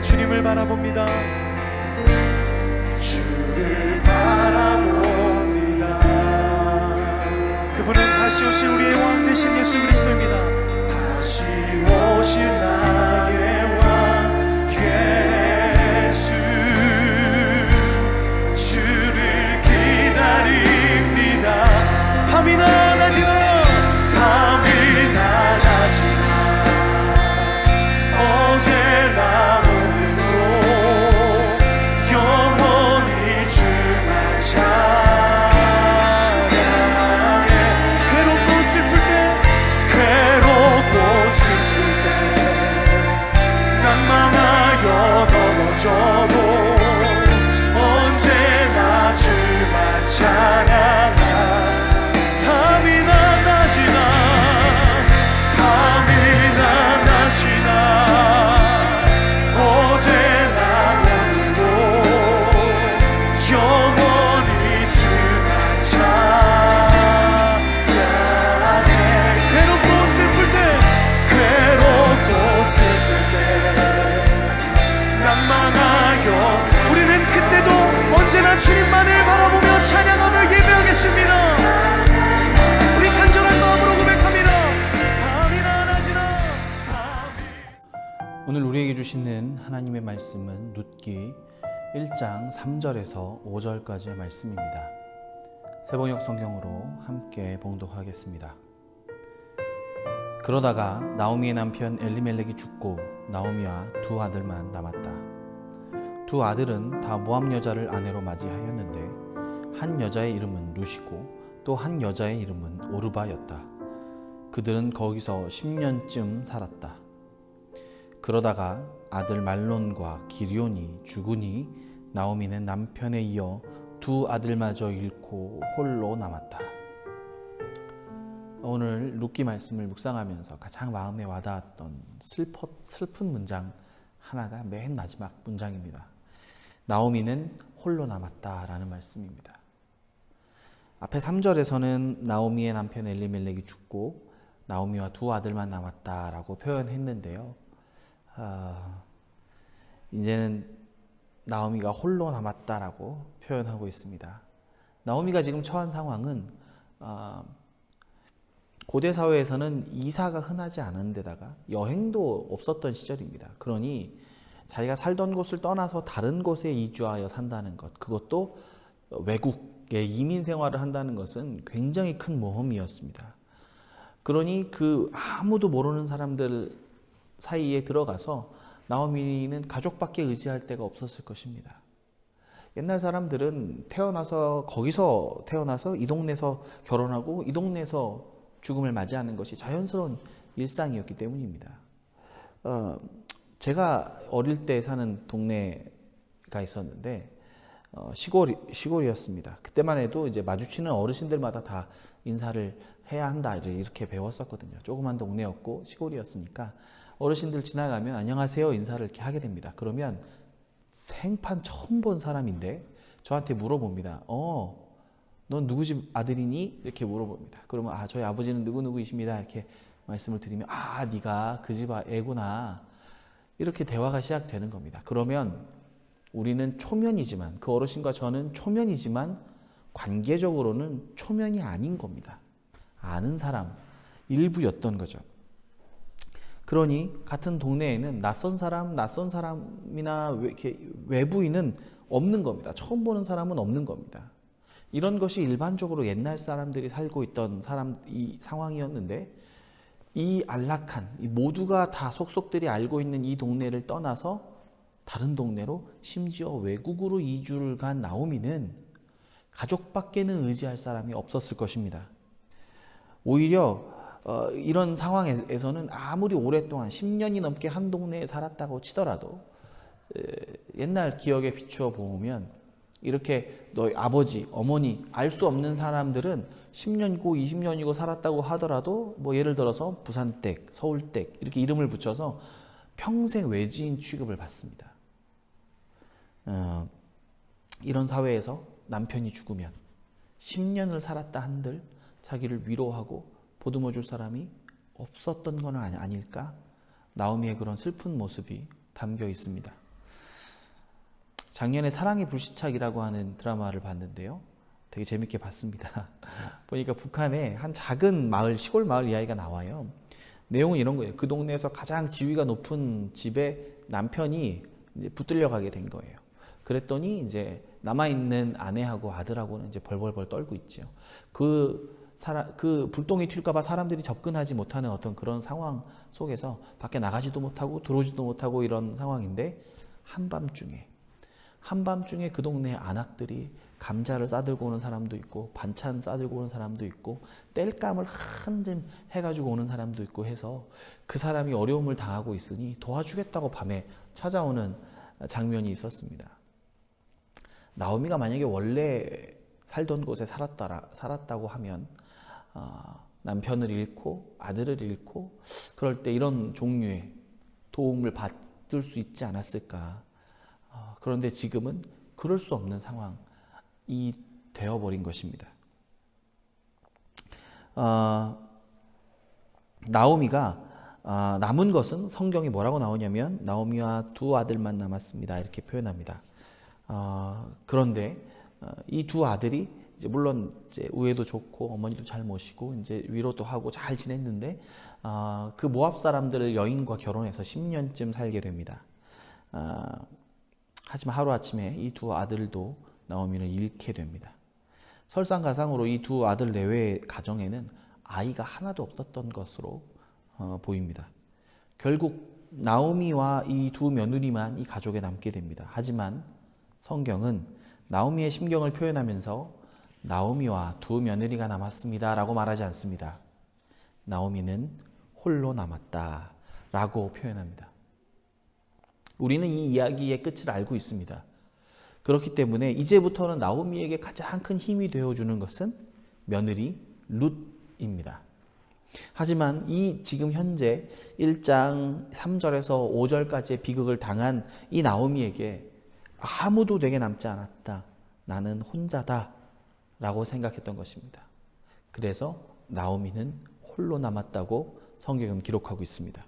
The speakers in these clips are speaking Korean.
주님을 바라봅니다. 주를 바라봅니다. 그분은 다시 오실 우리의 왕 되신 예수 그리스도입니다. 다시 오실 나의 왕 예수, 주를 기다립니다. 밤이나 낮이나 밤이나 낮이나 어제나 오늘도 영원히 주만 찬양해. 괴롭고 슬플 때 낭만하여 넘어져도 언제나 주만 찬양하. 밤이나 낮이나 밤이나 낮이나 어제나 오늘도 영원히 주만 찬양해. 괴롭고 슬플 때 낭만하여 우리는 그때도 언제나 주님만을 바라보며 찬양하며 예배하겠습니다. 우리 간절한 마음으로 고백합니다. 밤이나 낮이나 오늘 우리에게 주시는 하나님의 말씀은 룻기 1장 3절에서 5절까지의 말씀입니다. 새번역 성경으로 함께 봉독하겠습니다. 그러다가 나오미의 남편 엘리멜렉이 죽고 나오미와 두 아들만 남았다. 두 아들은 다 모압 여자를 아내로 맞이하였는데 한 여자의 이름은 룻이고 또 한 여자의 이름은 오르바였다. 그들은 거기서 10년쯤 살았다. 그러다가 아들 말론과 기리온이 죽으니 나오미는 남편에 이어 두 아들마저 잃고 홀로 남았다. 오늘 룻기 말씀을 묵상하면서 가장 마음에 와닿았던 슬픈 문장 하나가 맨 마지막 문장입니다. 나오미는 홀로 남았다라는 말씀입니다. 앞에 3절에서는 나오미의 남편 엘리멜렉이 죽고 나오미와 두 아들만 남았다라고 표현했는데요. 이제는 나오미가 홀로 남았다라고 표현하고 있습니다. 나오미가 지금 처한 상황은 고대 사회에서는 이사가 흔하지 않은 데다가 여행도 없었던 시절입니다. 그러니 자기가 살던 곳을 떠나서 다른 곳에 이주하여 산다는 것, 그것도 외국에 이민 생활을 한다는 것은 굉장히 큰 모험이었습니다. 그러니 그 아무도 모르는 사람들 사이에 들어가서 나오미는 가족밖에 의지할 데가 없었을 것입니다. 옛날 사람들은 거기서 태어나서 이 동네에서 결혼하고 이 동네에서 죽음을 맞이하는 것이 자연스러운 일상이었기 때문입니다. 제가 어릴 때 사는 동네가 있었는데 시골이었습니다. 그때만 해도 이제 마주치는 어르신들마다 다 인사를 해야 한다 이렇게 배웠었거든요. 조그만 동네였고 시골이었으니까 어르신들 지나가면 안녕하세요 인사를 이렇게 하게 됩니다. 그러면 생판 처음 본 사람인데 저한테 물어봅니다. 넌 누구 집 아들이니? 이렇게 물어봅니다. 그러면 저희 아버지는 누구누구이십니다. 이렇게 말씀을 드리면 네가 그 집 애구나. 이렇게 대화가 시작되는 겁니다. 그러면 우리는 초면이지만 그 어르신과 저는 초면이지만 관계적으로는 초면이 아닌 겁니다. 아는 사람 일부였던 거죠. 그러니 같은 동네에는 낯선 사람이나 이렇게 외부인은 없는 겁니다. 처음 보는 사람은 없는 겁니다. 이런 것이 일반적으로 옛날 사람들이 살고 있던 이 상황이었는데 이 안락한 모두가 다 속속들이 알고 있는 이 동네를 떠나서 다른 동네로 심지어 외국으로 이주를 간 나오미는 가족밖에는 의지할 사람이 없었을 것입니다. 오히려 이런 상황에서는 아무리 오랫동안 10년이 넘게 한 동네에 살았다고 치더라도 옛날 기억에 비추어 보면 이렇게 너희 아버지, 어머니 알 수 없는 사람들은 10년이고 20년이고 살았다고 하더라도 예를 들어서 부산댁, 서울댁 이렇게 이름을 붙여서 평생 외지인 취급을 받습니다. 이런 사회에서 남편이 죽으면 10년을 살았다 한들 자기를 위로하고 보듬어 줄 사람이 없었던 건 아닐까? 나오미의 그런 슬픈 모습이 담겨 있습니다. 작년에 사랑의 불시착이라고 하는 드라마를 봤는데요. 되게 재밌게 봤습니다. 보니까 북한의 한 작은 마을, 시골 마을 이야기가 나와요. 내용은 이런 거예요. 그 동네에서 가장 지위가 높은 집에 남편이 이제 붙들려 가게 된 거예요. 그랬더니 이제 남아있는 아내하고 아들하고는 이제 벌벌벌 떨고 있죠. 그 불똥이 튈까봐 사람들이 접근하지 못하는 어떤 그런 상황 속에서 밖에 나가지도 못하고 들어오지도 못하고 이런 상황인데 한밤중에 그 동네 안악들이 감자를 싸들고 오는 사람도 있고 반찬 싸들고 오는 사람도 있고 땔감을 한짐 해가지고 오는 사람도 있고 해서 그 사람이 어려움을 당하고 있으니 도와주겠다고 밤에 찾아오는 장면이 있었습니다. 나오미가 만약에 원래 살던 곳에 살았다고 하면 남편을 잃고 아들을 잃고 그럴 때 이런 종류의 도움을 받을 수 있지 않았을까. 그런데 지금은 그럴 수 없는 상황이 되어버린 것입니다. 나오미가 남은 것은 성경이 뭐라고 나오냐면 나오미와 두 아들만 남았습니다. 이렇게 표현합니다. 그런데 이 두 아들이 이제 물론 이제 우애도 좋고 어머니도 잘 모시고 이제 위로도 하고 잘 지냈는데 그 모압 사람들 여인과 결혼해서 10년쯤 살게 됩니다. 하지만 하루아침에 이 두 아들도 나오미를 잃게 됩니다. 설상가상으로 이 두 아들 내외의 가정에는 아이가 하나도 없었던 것으로 보입니다. 결국 나오미와 이 두 며느리만 이 가족에 남게 됩니다. 하지만 성경은 나오미의 심경을 표현하면서 나오미와 두 며느리가 남았습니다 라고 말하지 않습니다. 나오미는 홀로 남았다 라고 표현합니다. 우리는 이 이야기의 끝을 알고 있습니다. 그렇기 때문에 이제부터는 나오미에게 가장 큰 힘이 되어주는 것은 며느리 룻입니다. 하지만 이 지금 현재 1장 3절에서 5절까지의 비극을 당한 이 나오미에게 아무도 내게 남지 않았다. 나는 혼자다. 라고 생각했던 것입니다. 그래서 나오미는 홀로 남았다고 성경은 기록하고 있습니다.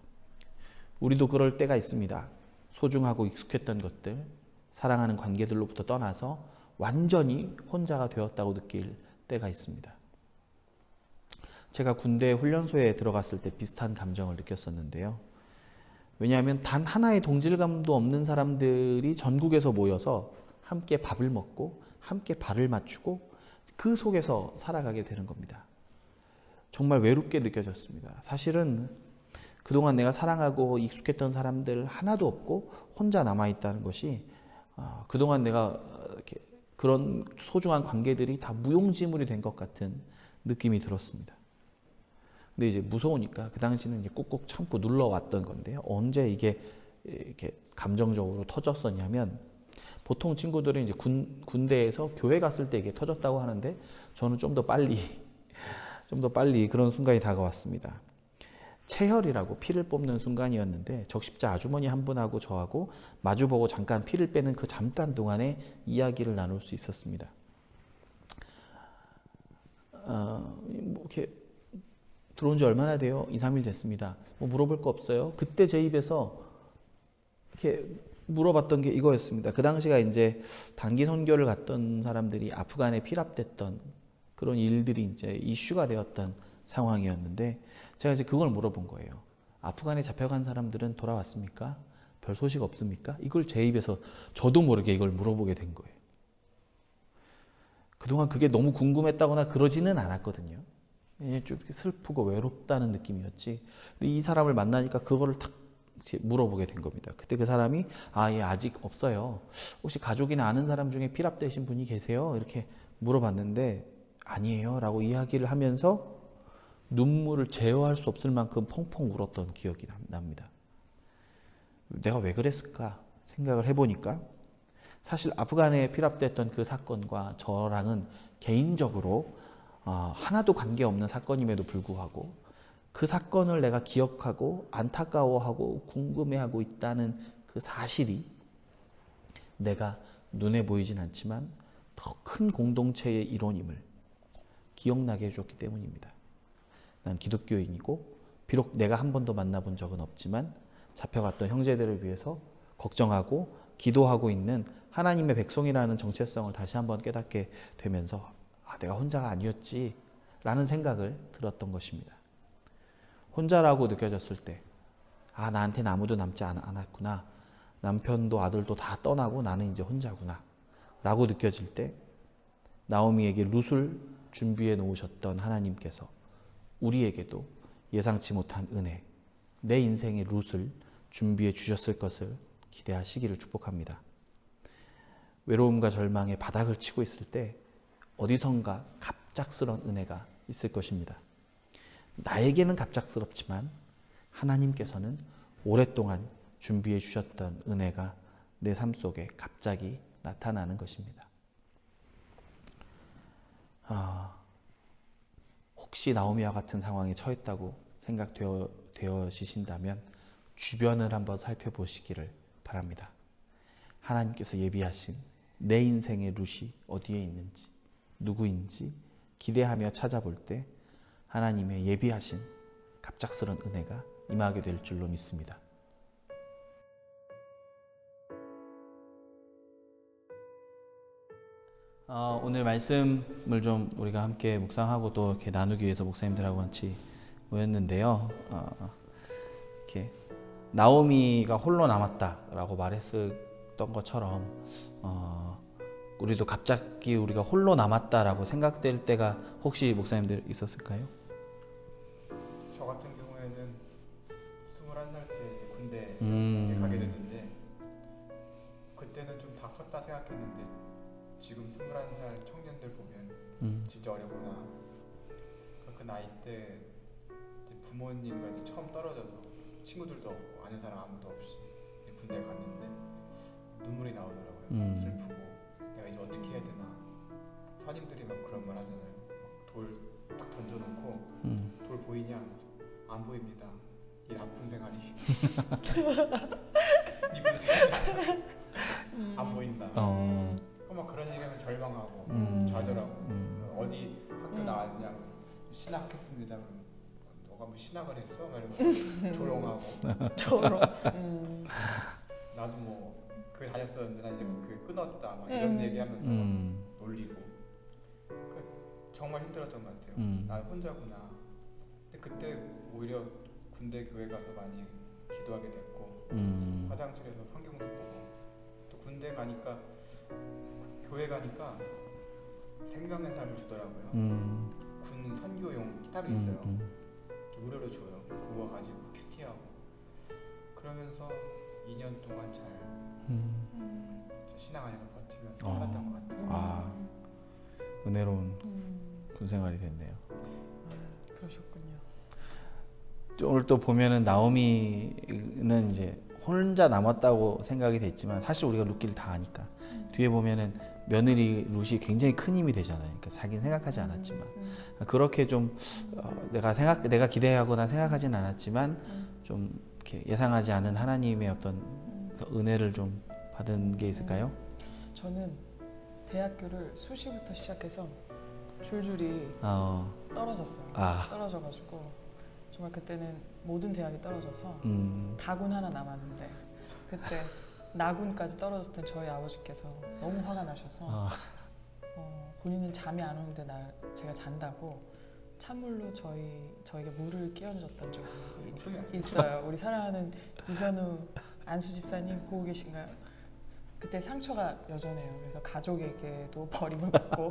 우리도 그럴 때가 있습니다. 소중하고 익숙했던 것들, 사랑하는 관계들로부터 떠나서 완전히 혼자가 되었다고 느낄 때가 있습니다. 제가 군대 훈련소에 들어갔을 때 비슷한 감정을 느꼈었는데요. 왜냐하면 단 하나의 동질감도 없는 사람들이 전국에서 모여서 함께 밥을 먹고 함께 발을 맞추고 그 속에서 살아가게 되는 겁니다. 정말 외롭게 느껴졌습니다. 사실은 그동안 내가 사랑하고 익숙했던 사람들 하나도 없고 혼자 남아있다는 것이 그동안 내가 이렇게 그런 소중한 관계들이 다 무용지물이 된 것 같은 느낌이 들었습니다. 근데 이제 무서우니까 그 당시는 이제 꾹꾹 참고 눌러왔던 건데요. 언제 이게 이렇게 감정적으로 터졌었냐면 보통 친구들은 이제 군대에서 교회 갔을 때 이게 터졌다고 하는데 저는 좀 더 빨리 그런 순간이 다가왔습니다. 체혈이라고 피를 뽑는 순간이었는데 적십자 아주머니 한 분하고 저하고 마주보고 잠깐 피를 빼는 그 잠깐 동안에 이야기를 나눌 수 있었습니다. 뭐 이렇게 들어온 지 얼마나 돼요? 2, 3일 됐습니다. 뭐 물어볼 거 없어요? 그때 제 입에서 이렇게 물어봤던 게 이거였습니다. 그 당시가 이제 단기 선교를 갔던 사람들이 아프간에 피랍됐던 그런 일들이 이제 이슈가 되었던 상황이었는데 제가 이제 그걸 물어본 거예요. 아프간에 잡혀간 사람들은 돌아왔습니까? 별 소식 없습니까? 이걸 제 입에서 저도 모르게 이걸 물어보게 된 거예요. 그동안 그게 너무 궁금했다거나 그러지는 않았거든요. 좀 슬프고 외롭다는 느낌이었지. 근데 이 사람을 만나니까 그거를 탁 물어보게 된 겁니다. 그때 그 사람이 예, 아직 없어요. 혹시 가족이나 아는 사람 중에 피랍되신 분이 계세요? 이렇게 물어봤는데 아니에요 라고 이야기를 하면서 눈물을 제어할 수 없을 만큼 펑펑 울었던 기억이 납니다. 내가 왜 그랬을까 생각을 해보니까 사실 아프간에 피랍됐던 그 사건과 저랑은 개인적으로 하나도 관계없는 사건임에도 불구하고 그 사건을 내가 기억하고 안타까워하고 궁금해하고 있다는 그 사실이 내가 눈에 보이진 않지만 더 큰 공동체의 일원임을 기억나게 해주었기 때문입니다. 난 기독교인이고 비록 내가 한 번도 만나본 적은 없지만 잡혀갔던 형제들을 위해서 걱정하고 기도하고 있는 하나님의 백성이라는 정체성을 다시 한번 깨닫게 되면서 내가 혼자가 아니었지 라는 생각을 들었던 것입니다. 혼자라고 느껴졌을 때 나한테는 아무도 남지 않았구나. 남편도 아들도 다 떠나고 나는 이제 혼자구나 라고 느껴질 때 나오미에게 룻을 준비해 놓으셨던 하나님께서 우리에게도 예상치 못한 은혜, 내 인생의 룻을 준비해 주셨을 것을 기대하시기를 축복합니다. 외로움과 절망의 바닥을 치고 있을 때 어디선가 갑작스런 은혜가 있을 것입니다. 나에게는 갑작스럽지만 하나님께서는 오랫동안 준비해 주셨던 은혜가 내 삶 속에 갑자기 나타나는 것입니다. 혹시 나오미와 같은 상황에 처했다고 생각되어지신다면 주변을 한번 살펴보시기를 바랍니다. 하나님께서 예비하신 내 인생의 룻이 어디에 있는지, 누구인지 기대하며 찾아볼 때 하나님의 예비하신 갑작스런 은혜가 임하게 될 줄로 믿습니다. 오늘 말씀을 좀 우리가 함께 묵상하고 또 이렇게 나누기 위해서 목사님들하고 같이 모였는데요. 이렇게 나오미가 홀로 남았다라고 말했었던 것처럼 우리도 갑자기 우리가 홀로 남았다라고 생각될 때가 혹시 목사님들 있었을까요? 저 같은 경우에는 21살 때 군대에 가게 됐는데 그때는 좀 다 컸다 생각했는데 지금 21살 청년들 보면 진짜 어렵구나. 그 나이 때 부모님과 이제 처음 떨어져서 친구들도 없고 아는 사람 아무도 없이 군대에 갔는데 눈물이 나오더라고요. 슬프고 내가 이제 어떻게 해야 되나. 선임들이 막 그런 말 하잖아요. 돌 딱 던져놓고 돌 보이냐? 안 보입니다. 이 나쁜 생활이 이분 생활이 안 보인다. 막 그런 얘기하면 절망하고 좌절하고 어디 학교 나왔냐 신학했습니다. 그럼 너가 뭐 신학을 했어? 이러면서 조롱하고 조롱. 나도 뭐 교회 다녔었는데 나 이제 뭐 교회 끊었다 막 이런 얘기하면서 놀리고 정말 힘들었던 것 같아요. 난 혼자구나. 근데 그때 오히려 군대 교회 가서 많이 기도하게 됐고 화장실에서 성경도 보고 또 군대 가니까 교회 가니까 생명의 삶을 주더라고요. 군 선교용 기타도 있어요. 무료로 줘요. 그거 가지고 큐티하고 그러면서 2년 동안 잘 신앙 안에서 버티면서 살았던 것 같아요. 은혜로운 군생활이 됐네요. 그러셨군요. 오늘 또 보면은 나오미는 이제 혼자 남았다고 생각이 됐지만 사실 우리가 룻기를 다 아니까 뒤에 보면은 며느리 룻이 굉장히 큰 힘이 되잖아요. 그러니까 자기는 생각하지 않았지만 그렇게 좀 내가 기대하거나 생각하진 않았지만 좀 이렇게 예상하지 않은 하나님의 어떤 은혜를 좀 받은 게 있을까요? 저는 대학교를 수시부터 시작해서 줄줄이 떨어졌어요. 떨어져가지고 정말 그때는 모든 대학이 떨어져서 다군 하나 남았는데 그때 나군까지 떨어졌을 땐 저희 아버지께서 너무 화가 나셔서 본인은 잠이 안 오는데 제가 잔다고 찬물로 저에게 물을 끼얹었던 적이 있어요. 우리 사랑하는 이선우 안수 집사님 보고 계신가요? 그때 상처가 여전해요. 그래서 가족에게도 버림을 받고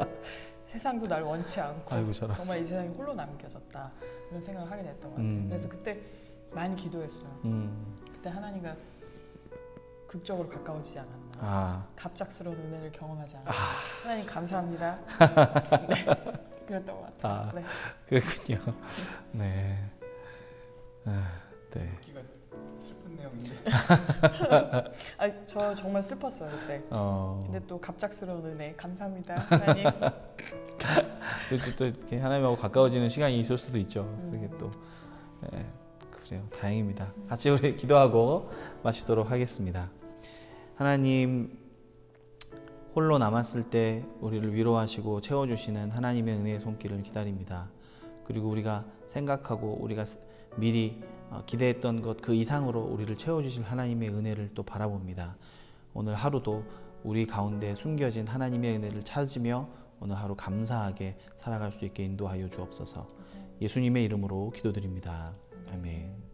세상도 날 원치 않고 아이고, 정말 이 세상에 홀로 남겨졌다 이런 생각을 하게 됐던 것 같아요. 그래서 그때 많이 기도했어요. 그때 하나님과 극적으로 가까워지지 않았나. 갑작스러운 은혜를 경험하지 않았나. 하나님 감사합니다. 네, 그랬던 것 같아요. 네. 그랬군요. 네. 네. 기가 슬픈 내용인데. 저 정말 슬펐어요 그때. 근데 또 갑작스러운 은혜 감사합니다 하나님. 그렇죠. 또 이렇게 하나님하고 가까워지는 시간이 있을 수도 있죠. 그게 또 그래요. 다행입니다. 같이 우리 기도하고 마치도록 하겠습니다. 하나님, 홀로 남았을 때 우리를 위로하시고 채워주시는 하나님의 은혜의 손길을 기다립니다. 그리고 우리가 생각하고 우리가 미리 기대했던 것 그 이상으로 우리를 채워주실 하나님의 은혜를 또 바라봅니다. 오늘 하루도 우리 가운데 숨겨진 하나님의 은혜를 찾으며 오늘 하루 감사하게 살아갈 수 있게 인도하여 주옵소서. 예수님의 이름으로 기도드립니다. 아멘.